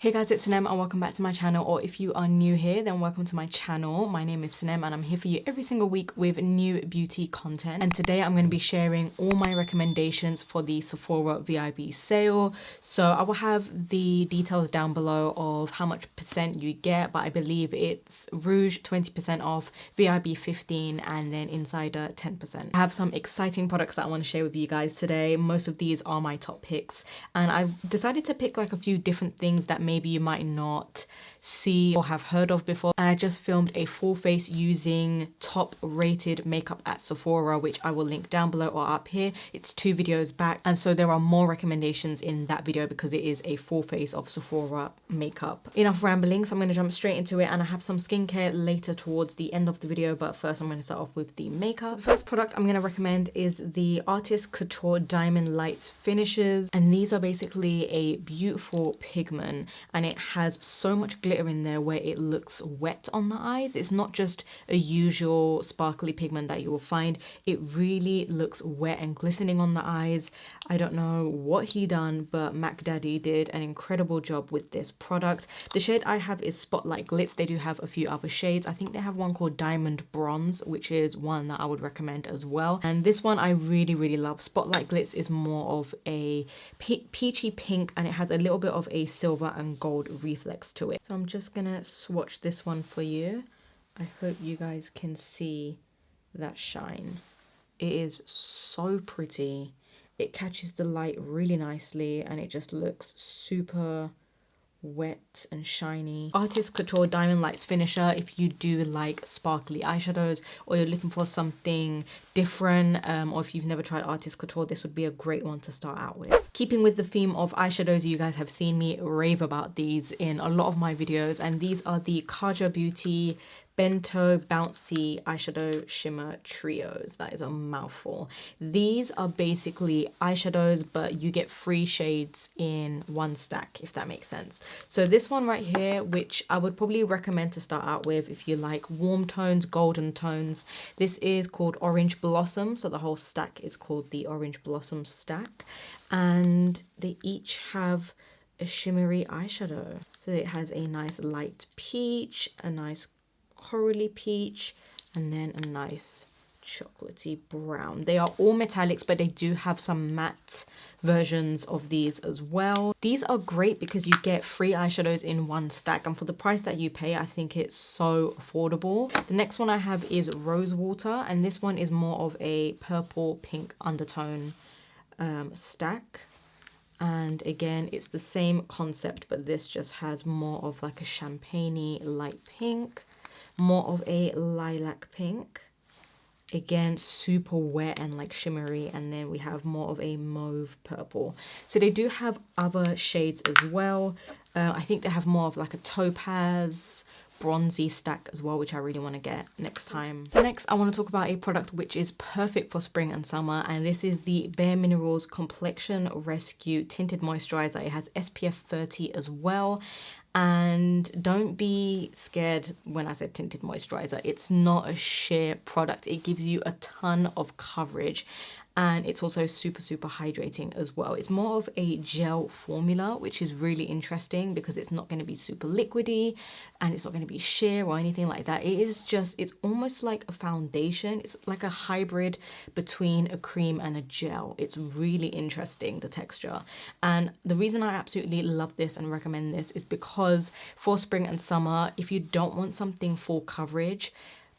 Hey guys, it's Sinem and welcome back to my channel, or if you are new here then welcome to my channel. My name is Sinem and I'm here for you every single week with new beauty content, and today I'm going to be sharing all my recommendations for the Sephora Vib sale. So I will have the details down below of how much percent you get, but I believe it's Rouge 20% off, Vib 15, and then Insider 10%. I have some exciting products that I want to share with you guys today. Most of these are my top picks, and I've decided to pick like a few different things that maybe you might not see or have heard of before. And I just filmed a full face using top rated makeup at Sephora, which I will link down below or up here. It's 2 videos back, and so there are more recommendations in that video because it is a full face of Sephora makeup. Enough rambling, so I'm going to jump straight into it, and I have some skincare later towards the end of the video, but first I'm going to start off with the makeup. The first product I'm going to recommend is the Artist Couture Diamond Lights Finishes, and these are basically a beautiful pigment, and it has so much glitter in there where it looks wet on the eyes. It's not just a usual sparkly pigment that you will find. It really looks wet and glistening on the eyes. I don't know what he done, but Mac Daddy did an incredible job with this product. The shade I have is Spotlight Glitz. They do have a few other shades. I think they have one called Diamond Bronze, which is one that I would recommend as well. And this one I really love. Spotlight Glitz is more of a peachy pink, and it has a little bit of a silver and gold reflex to it. So I'm just gonna swatch this one for you. I hope you guys can see that shine. It is so pretty. It catches the light really nicely and it just looks super wet and shiny. Artist Couture Diamond Lights Finisher, if you do like sparkly eyeshadows or you're looking for something different, or if you've never tried Artist Couture, this would be a great one to start out with. Keeping with the theme of eyeshadows, you guys have seen me rave about these in a lot of my videos, and these are the KAJA Beauty Bento Bouncy Eyeshadow Shimmer Trios. That is a mouthful. These are basically eyeshadows, but you get 3 shades in one stack, if that makes sense. So this one right here, which I would probably recommend to start out with if you like warm tones, golden tones. This is called Orange Blossom. So the whole stack is called the Orange Blossom stack. And they each have a shimmery eyeshadow. So it has a nice light peach, a nice corally peach, and then a nice chocolatey brown. They are all metallics, but they do have some matte versions of these as well. These are great because you get 3 eyeshadows in one stack, and for the price that you pay, I think it's so affordable. The next one I have is Rose Water, and this one is more of a purple pink undertone stack. And again, it's the same concept, but this just has more of like a champagne-y light pink, more of a lilac pink, again super wet and like shimmery, and then we have more of a mauve purple. So they do have other shades as well. I think they have more of like a topaz bronzy stack as well, which I really want to get next time. So next I want to talk about a product which is perfect for spring and summer, and this is the Bare Minerals Complexion Rescue Tinted Moisturizer. It has SPF 30 as well. And don't be scared when I said tinted moisturizer. It's not a sheer product. It gives you a ton of coverage, and it's also super hydrating as well. It's more of a gel formula, which is really interesting because it's not going to be super liquidy and it's not going to be sheer or anything like that. It is just, it's almost like a foundation. It's like a hybrid between a cream and a gel. It's really interesting, the texture. And the reason I absolutely love this and recommend this is because for spring and summer, if you don't want something full coverage,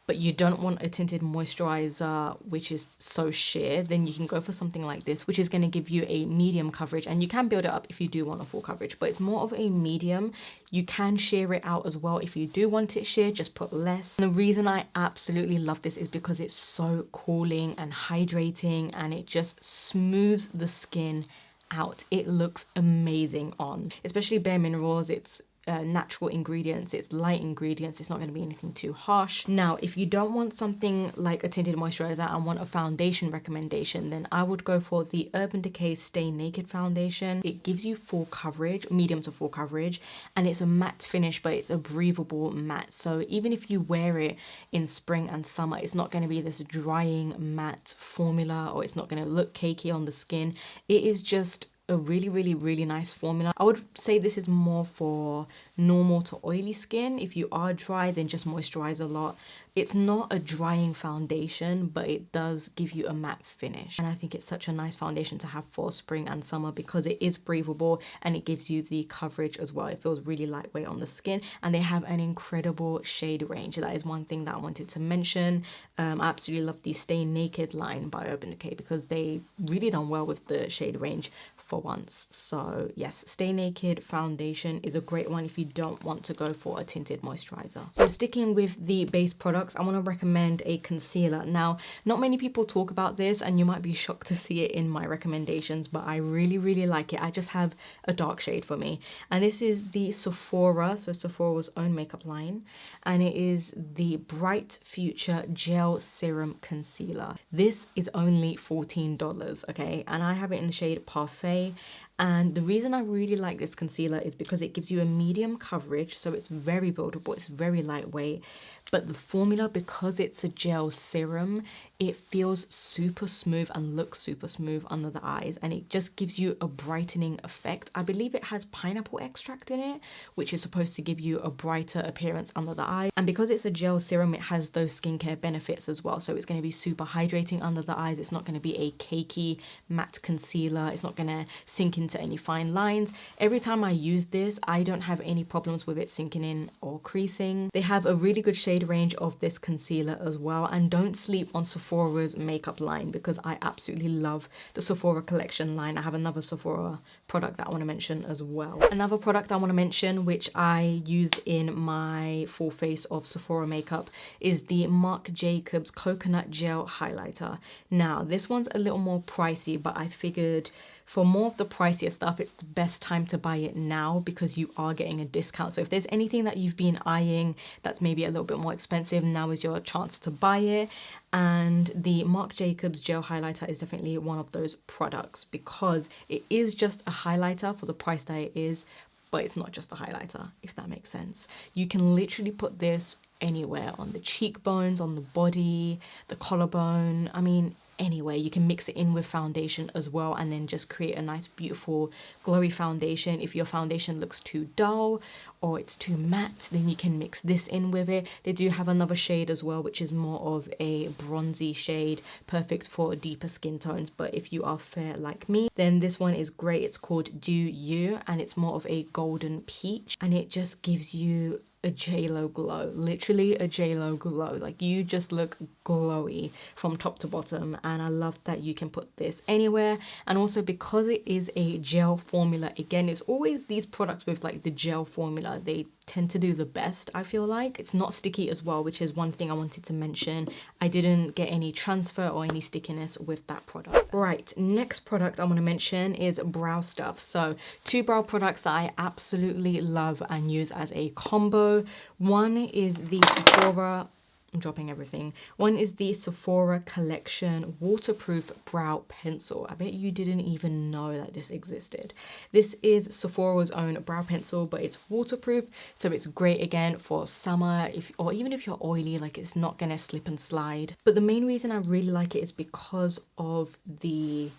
but you don't want a tinted moisturizer which is so sheer, then you can go for something like this, which is going to give you a medium coverage, and you can build it up if you do want a full coverage, but it's more of a medium. You can sheer it out as well if you do want it sheer, just put less. And the reason I absolutely love this is because it's so cooling and hydrating, and it just smooths the skin out. It looks amazing on, especially Bare Minerals. It's natural ingredients, it's light ingredients, it's not going to be anything too harsh. Now, if you don't want something like a tinted moisturizer and want a foundation recommendation, then I would go for the Urban Decay Stay Naked foundation. It gives you full coverage, medium to full coverage, and it's a matte finish, but it's a breathable matte. So even if you wear it in spring and summer, it's not going to be this drying matte formula, or it's not going to look cakey on the skin. It is just a really nice formula. I would say this is more for normal to oily skin. If you are dry, then just moisturize a lot. It's not a drying foundation, but it does give you a matte finish, and I think it's such a nice foundation to have for spring and summer because it is breathable and it gives you the coverage as well. It feels really lightweight on the skin, and they have an incredible shade range. That is one thing that I wanted to mention. I absolutely love the Stay Naked line by Urban Decay because they really done well with the shade range for once. So yes, Stay Naked foundation is a great one if you don't want to go for a tinted moisturizer. So sticking with the base products, I want to recommend a concealer. Now, not many people talk about this and you might be shocked to see it in my recommendations, but I really like it. I just have a dark shade for me, and this is the Sephora, so Sephora's own makeup line, and it is the Bright Future Gel Serum Concealer. This is only $14, okay, and I have it in the shade Parfait. And the reason I really like this concealer is because it gives you a medium coverage, so it's very buildable, it's very lightweight, but the formula, because it's a gel serum, it feels super smooth and looks super smooth under the eyes, and it just gives you a brightening effect. I believe it has pineapple extract in it, which is supposed to give you a brighter appearance under the eye, and because it's a gel serum, it has those skincare benefits as well. So it's going to be super hydrating under the eyes. It's not going to be a cakey matte concealer. It's not going to sink into any fine lines. Every time I use this, I don't have any problems with it sinking in or creasing. They have a really good shade range of this concealer as well, and don't sleep on Sephora's makeup line because I absolutely love the Sephora collection line. I have another Sephora product that I want to mention as well. Another product I want to mention, which I used in my full face of Sephora makeup, is the Marc Jacobs Coconut Gel Highlighter. Now, this one's a little more pricey, but I figured for more of the pricier stuff, it's the best time to buy it now because you are getting a discount. So if there's anything that you've been eyeing that's maybe a little bit more expensive, now is your chance to buy it. And the Marc Jacobs Gel Highlighter is definitely one of those products because it is just a highlighter for the price that it is, but it's not just a highlighter, if that makes sense. You can literally put this anywhere, on the cheekbones, on the body, the collarbone, I mean, anyway. You can mix it in with foundation as well and then just create a nice beautiful glowy foundation. If your foundation looks too dull or it's too matte, then you can mix this in with it. They do have another shade as well, which is more of a bronzy shade, perfect for deeper skin tones. But if you are fair like me, then this one is great. It's called Do You, and it's more of a golden peach, and it just gives you a JLo glow, literally a JLo glow. Like, you just look glowy from top to bottom, and I love that you can put this anywhere. And also because it is a gel formula, again, it's always these products with like the gel formula, they tend to do the best, I feel like. It's not sticky as well, which is one thing I wanted to mention. I didn't get any transfer or any stickiness with that product. Right, next product I want to mention is brow stuff. So 2 brow products that I absolutely love and use as a combo. One is the Sephora, I'm dropping everything. One is the Sephora Collection Waterproof Brow Pencil. I bet you didn't even know that this existed. This is Sephora's own brow pencil, but it's waterproof, so it's great again for summer, or even if you're oily, like it's not gonna slip and slide. But the main reason I really like it is because of the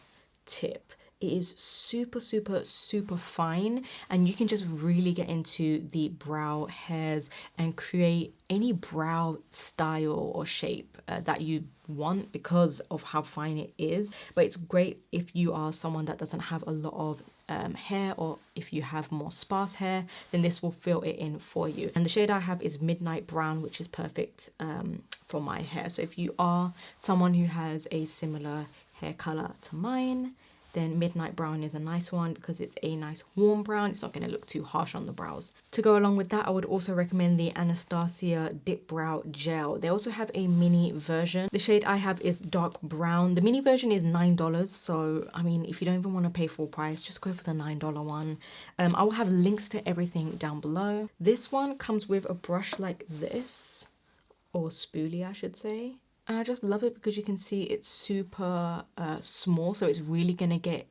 tip. It is super fine, and you can just really get into the brow hairs and create any brow style or shape that you want because of how fine it is. But it's great if you are someone that doesn't have a lot of hair, or if you have more sparse hair, then this will fill it in for you. And the shade I have is Midnight Brown, which is perfect for my hair. So if you are someone who has a similar hair color to mine, then Midnight Brown is a nice one because it's a nice warm brown. It's not going to look too harsh on the brows. To go along with that, I would also recommend the Anastasia Dip Brow Gel. They also have a mini version. The shade I have is dark brown. The mini version is $9, so I mean, if you don't even want to pay full price, just go for the $9 one. I will have links to everything down below. This one comes with a brush like this, or spoolie I should say. And I just love it because you can see it's super small, so it's really gonna get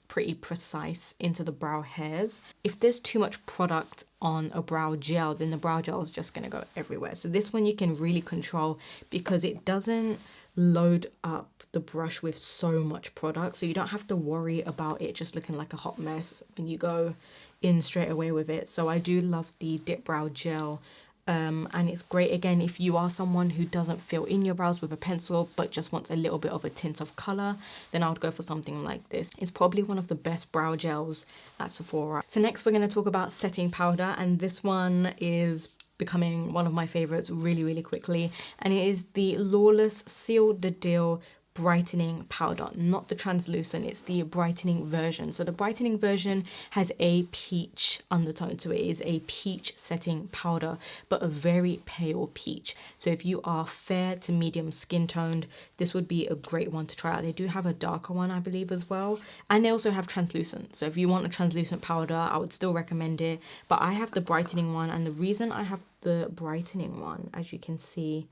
pretty precise into the brow hairs. If there's too much product on a brow gel, then the brow gel is just gonna go everywhere. So this one you can really control because it doesn't load up the brush with so much product, so you don't have to worry about it just looking like a hot mess when you go in straight away with it. So I do love the Dip Brow Gel. And it's great again if you are someone who doesn't fill in your brows with a pencil but just wants a little bit of a tint of color, then I would go for something like this. It's probably one of the best brow gels at Sephora. So next we're going to talk about setting powder, and this one is becoming one of my favorites really quickly, and it is the Lawless Seal the Deal brightening powder, not the translucent, it's the brightening version. So the brightening version has a peach undertone to it. It is a peach setting powder, but a very pale peach. So if you are fair to medium skin toned, this would be a great one to try out. They do have a darker one, I believe, as well, and they also have translucent. So if you want a translucent powder, I would still recommend it, but I have the brightening one, and the reason I have the brightening one, as you can see,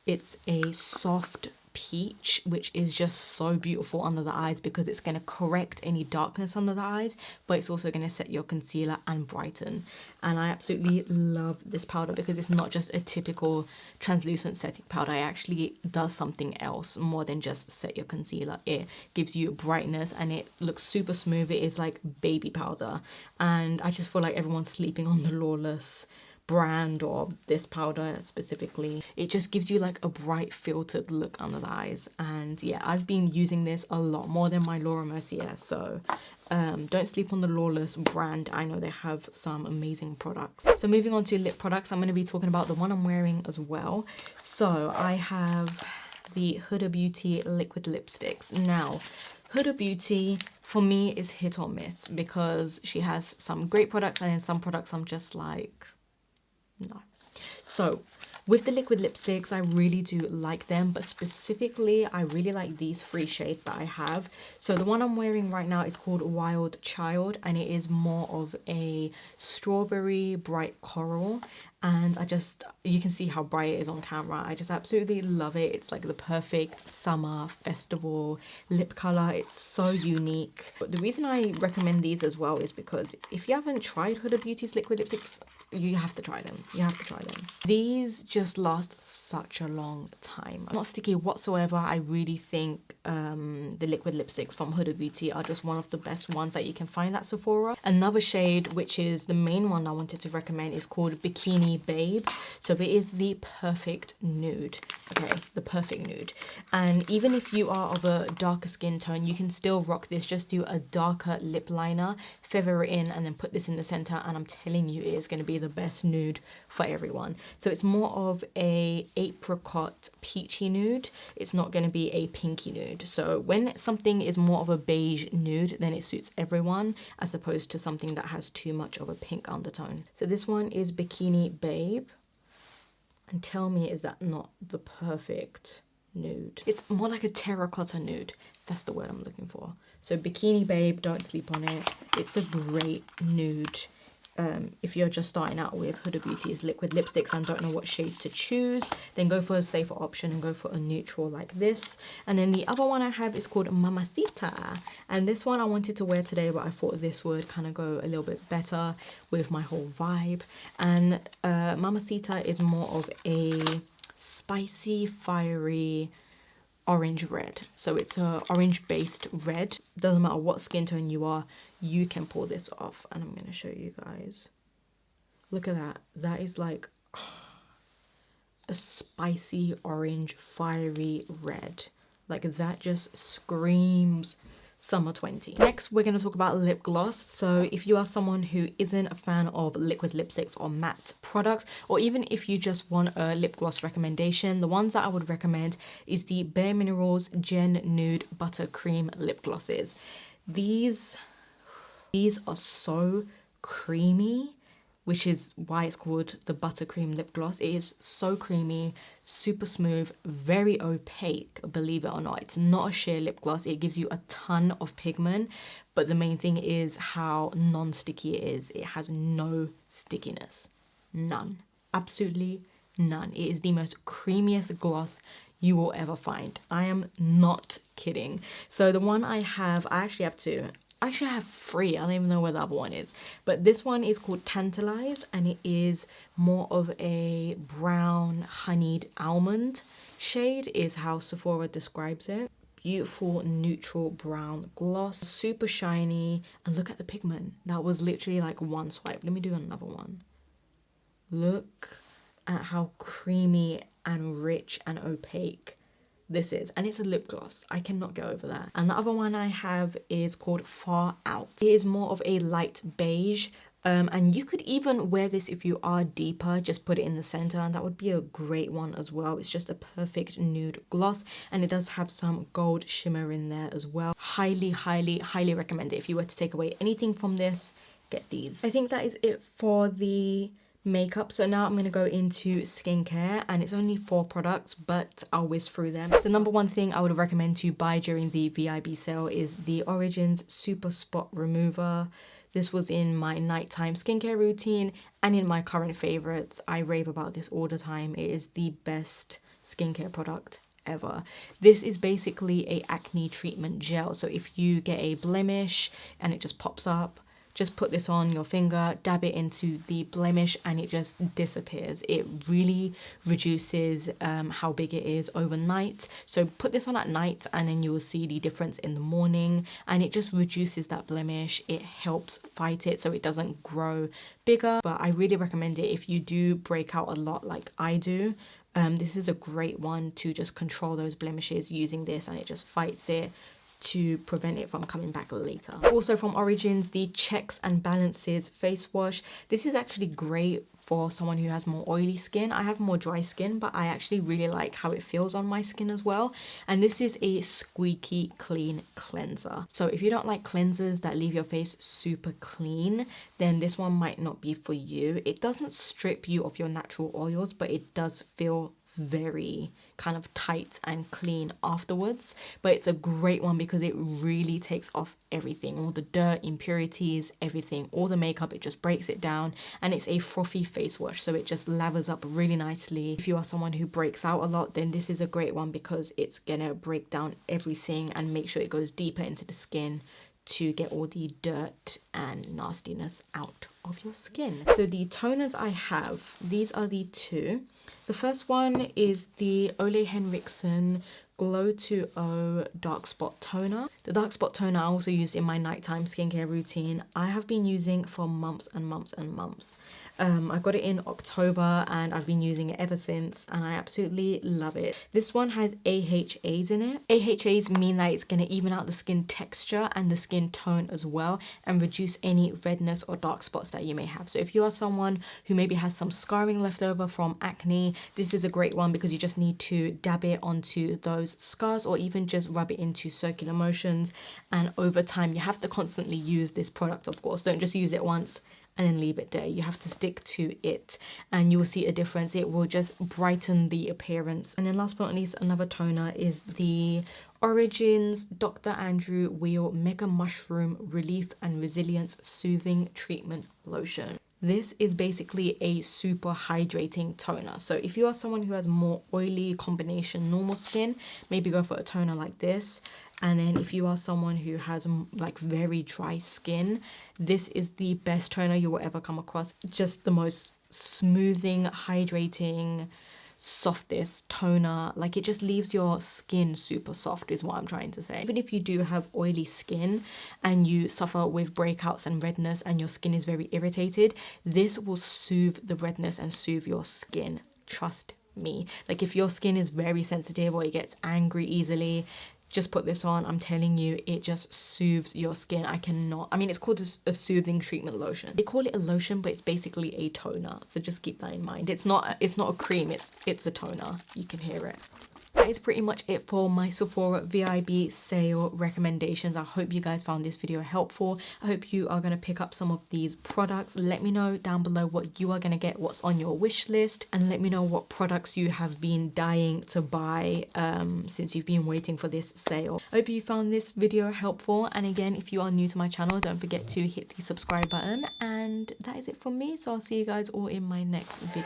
it's a soft peach, which is just so beautiful under the eyes because it's going to correct any darkness under the eyes, but it's also going to set your concealer and brighten. And I absolutely love this powder because it's not just a typical translucent setting powder. It actually does something else more than just set your concealer. It gives you brightness and it looks super smooth. It is like baby powder, and I just feel like everyone's sleeping on the Lawless brand or this powder specifically. It just gives you like a bright filtered look under the eyes, and yeah, I've been using this a lot more than my Laura Mercier, so don't sleep on the Lawless brand. I know they have some amazing products. So moving on to lip products, I'm going to be talking about the one I'm wearing as well. So I have the Huda Beauty liquid lipsticks. Now Huda Beauty for me is hit or miss because she has some great products and then some products I'm just like, no. So with the liquid lipsticks, I really do like them, but specifically I really like these three shades that I have. So the one I'm wearing right now is called Wild Child, and it is more of a strawberry bright coral, and you can see how bright it is on camera. I just absolutely love it. It's like the perfect summer festival lip color. It's so unique. But the reason I recommend these as well is because if you haven't tried Huda Beauty's liquid lipsticks, you have to try them. You have to try them. These just last such a long time. Not sticky whatsoever. I really think the liquid lipsticks from Huda Beauty are just one of the best ones that you can find at Sephora. Another shade, which is the main one I wanted to recommend, is called Bikini Babe. So it is the perfect nude. Okay, the perfect nude. And even if you are of a darker skin tone, you can still rock this. Just do a darker lip liner, feather it in, and then put this in the center, and I'm telling you, it is going to be the best nude for everyone. So it's more of a apricot peachy nude. It's not going to be a pinky nude. So when something is more of a beige nude, then it suits everyone, as opposed to something that has too much of a pink undertone. So this one is Bikini Babe, and tell me, is that not the perfect nude? It's more like a terracotta nude. That's the word I'm looking for. So Bikini Babe, don't sleep on it. It's a great nude. If you're just starting out with Huda Beauty's liquid lipsticks and don't know what shade to choose, then go for a safer option and go for a neutral like this. And then the other one I have is called Mamacita, and this one I wanted to wear today, but I thought this would kind of go a little bit better with my whole vibe. And Mamacita is more of a spicy, fiery orange red. So it's a orange based red. Doesn't matter what skin tone you are, you can pull this off, and I'm going to show you guys. Look at that. That is like a spicy orange fiery red. Like that just screams summer 20. Next, we're going to talk about lip gloss. So if you are someone who isn't a fan of liquid lipsticks or matte products, or even if you just want a lip gloss recommendation, the ones that I would recommend is the Bare Minerals Gen Nude Buttercream lip glosses. These are so creamy, which is why it's called the buttercream lip gloss. It is so creamy, super smooth, very opaque, believe it or not. It's not a sheer lip gloss. It gives you a ton of pigment, but the main thing is how non-sticky it is. It has no stickiness. None. Absolutely none. It is the most creamiest gloss you will ever find. I am not kidding. So the one I have, I actually have two. Actually, I have three. I don't even know where the other one is. But this one is called Tantalize, and it is more of a brown honeyed almond shade is how Sephora describes it. Beautiful neutral brown gloss, super shiny, and look at the pigment. That was literally like one swipe. Let me do another one. Look at how creamy and rich and opaque this is, and it's a lip gloss. I cannot get over that. And the other one I have is called Far Out. It is more of a light beige, and you could even wear this if you are deeper, just put it in the center, and that would be a great one as well. It's just a perfect nude gloss, and it does have some gold shimmer in there as well. Highly, highly, highly recommend it. If you were to take away anything from this, get these. I think that is it for the makeup. So now I'm going to go into skincare, and it's only 4 products, but I'll whiz through them. The number one thing I would recommend to buy during the VIB sale is the Origins Super Spot Remover. This was in my nighttime skincare routine and in my current favorites. I rave about this all the time. It is the best skincare product ever. This is basically a acne treatment gel. So if you get a blemish and it just pops up, just put this on your finger, dab it into the blemish, and it just disappears. It really reduces how big it is overnight. So put this on at night, and then you will see the difference in the morning, and it just reduces that blemish. It helps fight it so it doesn't grow bigger. But I really recommend it if you do break out a lot like I do. This is a great one to just control those blemishes using this, and it just fights it to prevent it from coming back later. Also from Origins, the Checks and Balances face wash. This is actually great for someone who has more oily skin. I have more dry skin, but I actually really like how it feels on my skin as well. And this is a squeaky clean cleanser. So if you don't like cleansers that leave your face super clean, then this one might not be for you. It doesn't strip you of your natural oils, but it does feel very kind of tight and clean afterwards. But it's a great one because it really takes off everything, all the dirt, impurities, everything, all the makeup. It just breaks it down, and it's a frothy face wash, so it just lathers up really nicely. If you are someone who breaks out a lot, then this is a great one because it's gonna break down everything and make sure it goes deeper into the skin to get all the dirt and nastiness out of your skin. So the toners I have, these are the 2. The first one is the Ole Henriksen Glow to O Dark Spot Toner. The dark spot toner I also used in my nighttime skincare routine. I have been using for months and months and months. I got it in October and I've been using it ever since, and I absolutely love it. This one has AHAs in it. AHAs mean that it's going to even out the skin texture and the skin tone as well, and reduce any redness or dark spots that you may have. So if you are someone who maybe has some scarring left over from acne, this is a great one because you just need to dab it onto those scars, or even just rub it into circular motions, and over time you have to constantly use this product. Of course, don't just use it once and then leave it there. You have to stick to it, and you will see a difference. It will just brighten the appearance. And then last but not least, another toner is the Origins Dr. Andrew Weil Mega Mushroom Relief and Resilience Soothing Treatment Lotion. This is basically a super hydrating toner. So if you are someone who has more oily combination normal skin, maybe go for a toner like this. And then if you are someone who has like very dry skin, this is the best toner you will ever come across. Just the most smoothing, hydrating, softest toner. Like, it just leaves your skin super soft is what I'm trying to say. Even if you do have oily skin and you suffer with breakouts and redness and your skin is very irritated, this will soothe the redness and soothe your skin. Trust me. Like, if your skin is very sensitive or it gets angry easily, just put this on. I'm telling you, it just soothes your skin. I mean, it's called a soothing treatment lotion. They call it a lotion, but it's basically a toner. So just keep that in mind. It's not a cream, it's a toner. You can hear it. That is pretty much it for my Sephora VIB sale recommendations. I hope you guys found this video helpful. I hope you are going to pick up some of these products. Let me know down below what you are going to get, what's on your wish list, and let me know what products you have been dying to buy since you've been waiting for this sale. I hope you found this video helpful, and again, if you are new to my channel, don't forget to hit the subscribe button. And that is it from me, so I'll see you guys all in my next video.